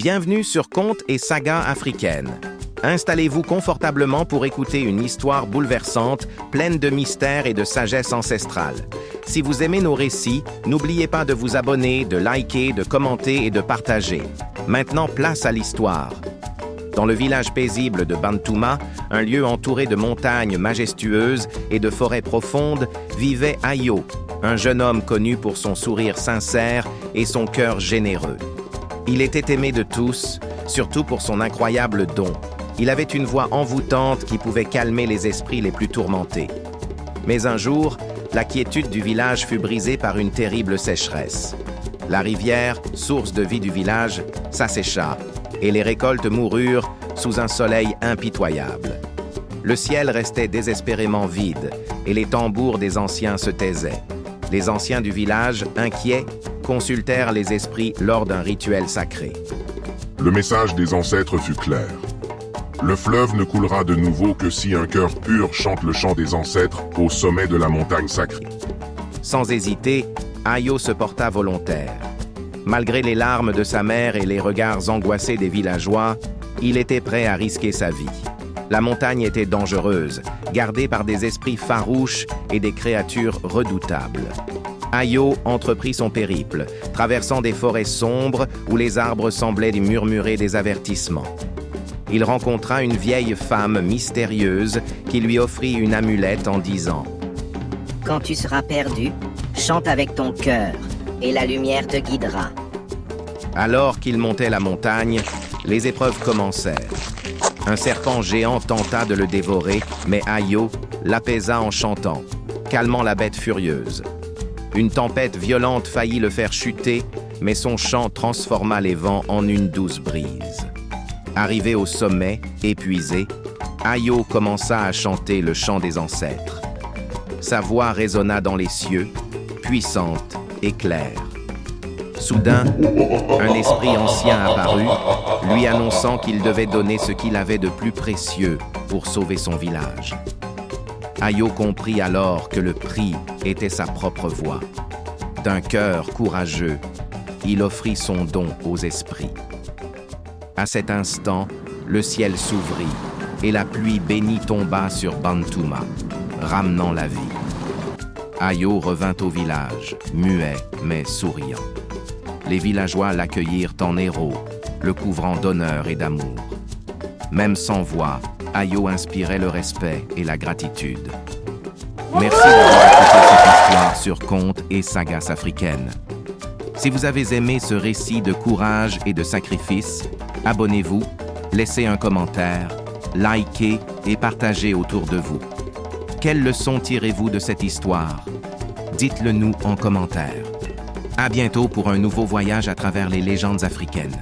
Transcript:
Bienvenue sur Contes et sagas africaines. Installez-vous confortablement pour écouter une histoire bouleversante, pleine de mystères et de sagesse ancestrale. Si vous aimez nos récits, n'oubliez pas de vous abonner, de liker, de commenter et de partager. Maintenant, place à l'histoire. Dans le village paisible de Bantouma, un lieu entouré de montagnes majestueuses et de forêts profondes, vivait Ayo, un jeune homme connu pour son sourire sincère et son cœur généreux. Il était aimé de tous, surtout pour son incroyable don. Il avait une voix envoûtante qui pouvait calmer les esprits les plus tourmentés. Mais un jour, la quiétude du village fut brisée par une terrible sécheresse. La rivière, source de vie du village, s'assécha, et les récoltes moururent sous un soleil impitoyable. Le ciel restait désespérément vide, et les tambours des anciens se taisaient. Les anciens du village, inquiets, consultèrent les esprits lors d'un rituel sacré. Le message des ancêtres fut clair. Le fleuve ne coulera de nouveau que si un cœur pur chante le chant des ancêtres au sommet de la montagne sacrée. Sans hésiter, Ayo se porta volontaire. Malgré les larmes de sa mère et les regards angoissés des villageois, il était prêt à risquer sa vie. La montagne était dangereuse, gardée par des esprits farouches et des créatures redoutables. Ayo entreprit son périple, traversant des forêts sombres où les arbres semblaient lui murmurer des avertissements. Il rencontra une vieille femme mystérieuse qui lui offrit une amulette en disant « Quand tu seras perdu, chante avec ton cœur, et la lumière te guidera. » Alors qu'il montait la montagne, les épreuves commencèrent. Un serpent géant tenta de le dévorer, mais Ayo l'apaisa en chantant, calmant la bête furieuse. Une tempête violente faillit le faire chuter, mais son chant transforma les vents en une douce brise. Arrivé au sommet, épuisé, Ayo commença à chanter le chant des ancêtres. Sa voix résonna dans les cieux, puissante et claire. Soudain, un esprit ancien apparut, lui annonçant qu'il devait donner ce qu'il avait de plus précieux pour sauver son village. Ayo comprit alors que le prix était sa propre voix. D'un cœur courageux, il offrit son don aux esprits. À cet instant, le ciel s'ouvrit et la pluie bénie tomba sur Bantouma, ramenant la vie. Ayo revint au village, muet mais souriant. Les villageois l'accueillirent en héros, le couvrant d'honneur et d'amour. Même sans voix, Ayo inspirait le respect et la gratitude. Merci d'avoir écouté cette histoire sur Contes et sagas africaines. Si vous avez aimé ce récit de courage et de sacrifice, abonnez-vous, laissez un commentaire, likez et partagez autour de vous. Quelles leçons tirez-vous de cette histoire? Dites-le nous en commentaire. À bientôt pour un nouveau voyage à travers les légendes africaines.